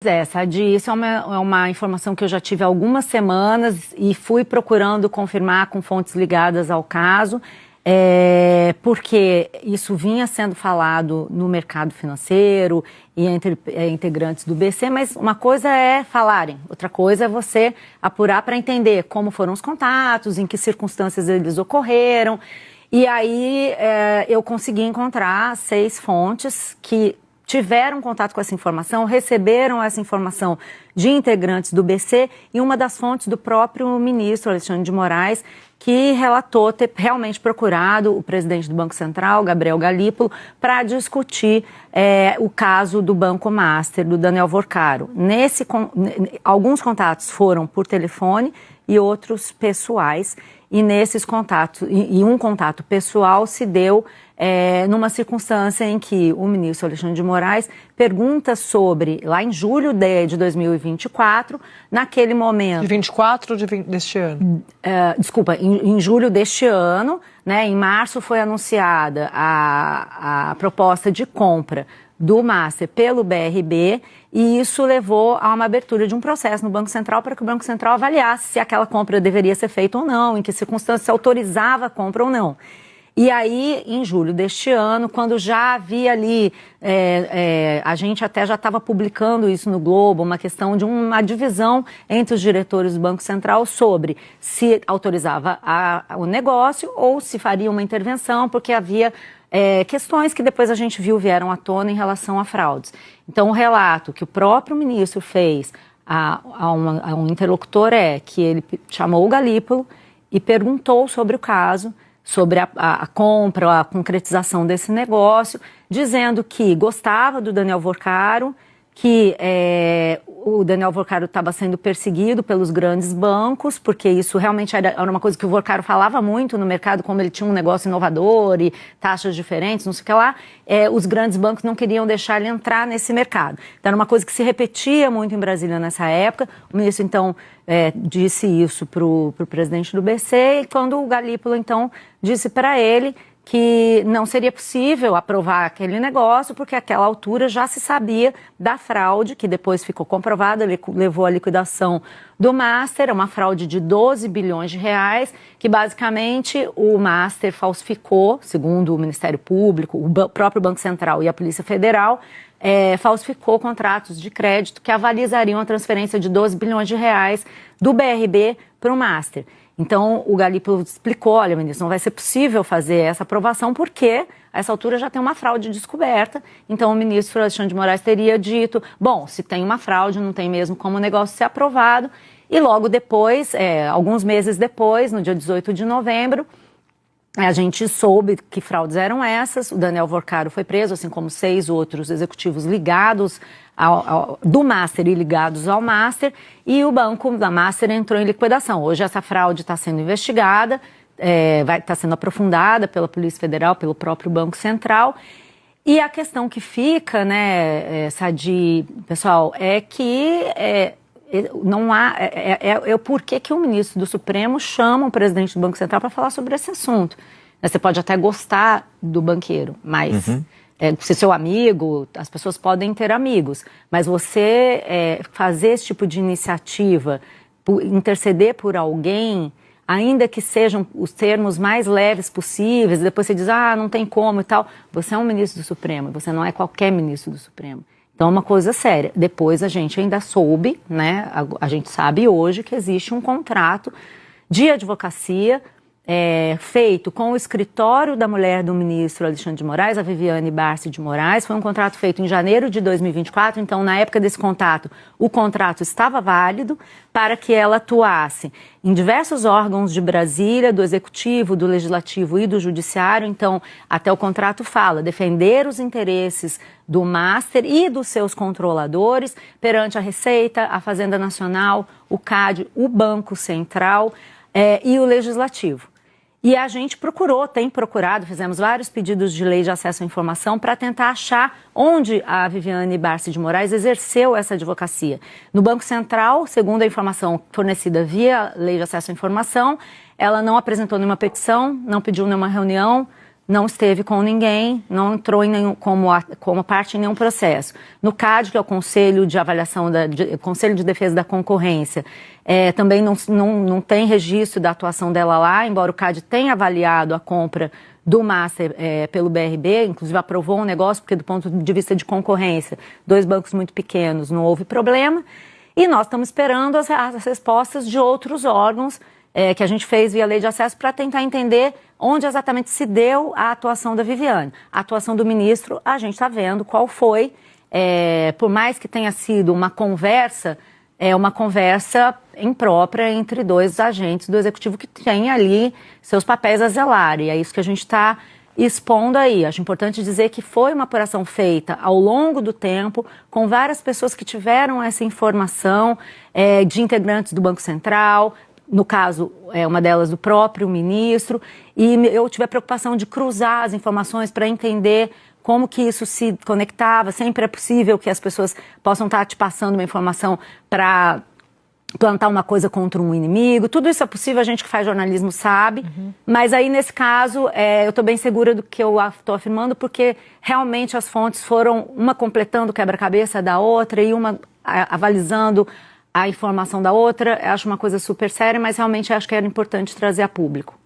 é, Sadi, isso é uma informação que eu já tive há algumas semanas e fui procurando confirmar com fontes ligadas ao caso, porque isso vinha sendo falado no mercado financeiro e entre integrantes do BC, mas uma coisa é falarem, outra coisa é você apurar para entender como foram os contatos, em que circunstâncias eles ocorreram. E aí eu consegui encontrar 6 fontes que tiveram contato com essa informação, receberam essa informação de integrantes do BC e uma das fontes do próprio ministro Alexandre de Moraes, que relatou ter realmente procurado o presidente do Banco Central, Gabriel Galípolo, para discutir o caso do Banco Master, do Daniel Worcaro. Alguns contatos foram por telefone e outros pessoais, e nesses contatos, e um contato pessoal se deu numa circunstância em que o ministro Alexandre de Moraes pergunta sobre, lá em julho de 2024, naquele momento... De 24 ou deste ano? Desculpa, em julho deste ano, né, em março foi anunciada a proposta de compra do Master pelo BRB, e isso levou a uma abertura de um processo no Banco Central para que o Banco Central avaliasse se aquela compra deveria ser feita ou não, em que circunstâncias se autorizava a compra ou não. E aí, em julho deste ano, quando já havia ali, a gente até já estava publicando isso no Globo, uma questão de uma divisão entre os diretores do Banco Central sobre se autorizava o negócio ou se faria uma intervenção, porque havia questões que depois a gente viu vieram à tona em relação a fraudes. Então, o relato que o próprio ministro fez a um interlocutor que ele chamou o Galípolo e perguntou sobre o caso, sobre a compra, a concretização desse negócio, dizendo que gostava do Daniel Worcaro, que o Daniel Worcaro estava sendo perseguido pelos grandes bancos, porque isso realmente era uma coisa que o Worcaro falava muito no mercado, como ele tinha um negócio inovador e taxas diferentes, não sei o que lá, os grandes bancos não queriam deixar ele entrar nesse mercado. Então, era uma coisa que se repetia muito em Brasília nessa época. O ministro, então, disse isso para o presidente do BC, e quando o Galípolo, então, disse para ele que não seria possível aprovar aquele negócio, porque àquela altura já se sabia da fraude, que depois ficou comprovada, ele levou à liquidação do Master, uma fraude de 12 bilhões de reais, que basicamente o Master falsificou, segundo o Ministério Público, o próprio Banco Central e a Polícia Federal, falsificou contratos de crédito que avalizariam a transferência de 12 bilhões de reais do BRB para o Master. Então, o Galípolo explicou, olha, ministro, não vai ser possível fazer essa aprovação porque a essa altura já tem uma fraude descoberta. Então, o ministro Alexandre de Moraes teria dito, bom, se tem uma fraude, não tem mesmo como o negócio ser aprovado. E logo depois, alguns meses depois, no dia 18 de novembro, a gente soube que fraudes eram essas. O Daniel Worcaro foi preso, assim como 6 outros executivos ligados do Master e ligados ao Master, e o banco da Master entrou em liquidação. Hoje essa fraude está sendo investigada, está sendo aprofundada pela Polícia Federal, pelo próprio Banco Central. E a questão que fica, né, Sadi, pessoal, é que não há o porquê que o ministro do Supremo chama o presidente do Banco Central para falar sobre esse assunto. Você pode até gostar do banqueiro, mas ser seu amigo, as pessoas podem ter amigos, mas você fazer esse tipo de iniciativa, interceder por alguém, ainda que sejam os termos mais leves possíveis, depois você diz, não tem como e tal, você é um ministro do Supremo, você não é qualquer ministro do Supremo. Então, é uma coisa séria. Depois a gente ainda soube, né, a gente sabe hoje que existe um contrato de advocacia feito com o escritório da mulher do ministro Alexandre de Moraes, a Viviane Barsi de Moraes. Foi um contrato feito em janeiro de 2024, então na época desse contato, o contrato estava válido para que ela atuasse em diversos órgãos de Brasília, do Executivo, do Legislativo e do Judiciário. Então, até o contrato fala, defender os interesses do Master e dos seus controladores perante a Receita, a Fazenda Nacional, o CAD, o Banco Central e o Legislativo. E a gente tem procurado, fizemos vários pedidos de lei de acesso à informação para tentar achar onde a Viviane Barsi de Moraes exerceu essa advocacia. No Banco Central, segundo a informação fornecida via lei de acesso à informação, ela não apresentou nenhuma petição, não pediu nenhuma reunião, não esteve com ninguém, não entrou em nenhum, como parte em nenhum processo. No CAD, que é o Conselho de Avaliação, Conselho de Defesa da Concorrência, também não tem registro da atuação dela lá, embora o CAD tenha avaliado a compra do Master pelo BRB, inclusive aprovou um negócio, porque do ponto de vista de concorrência, 2 bancos muito pequenos, não houve problema. E nós estamos esperando as respostas de outros órgãos que a gente fez via lei de acesso para tentar entender onde exatamente se deu a atuação da Viviane. A atuação do ministro, a gente está vendo qual foi, por mais que tenha sido uma conversa imprópria entre 2 agentes do Executivo que têm ali seus papéis a zelar, e é isso que a gente está expondo aí. Acho importante dizer que foi uma apuração feita ao longo do tempo, com várias pessoas que tiveram essa informação, de integrantes do Banco Central, no caso, uma delas do próprio ministro, e eu tive a preocupação de cruzar as informações para entender como que isso se conectava. Sempre é possível que as pessoas possam estar te passando uma informação para plantar uma coisa contra um inimigo. Tudo isso é possível, a gente que faz jornalismo sabe. Mas aí, nesse caso, eu estou bem segura do que eu estou afirmando, porque realmente as fontes foram uma completando o quebra-cabeça da outra e uma avalizando a informação da outra. Eu acho uma coisa super séria, mas realmente acho que era importante trazer a público.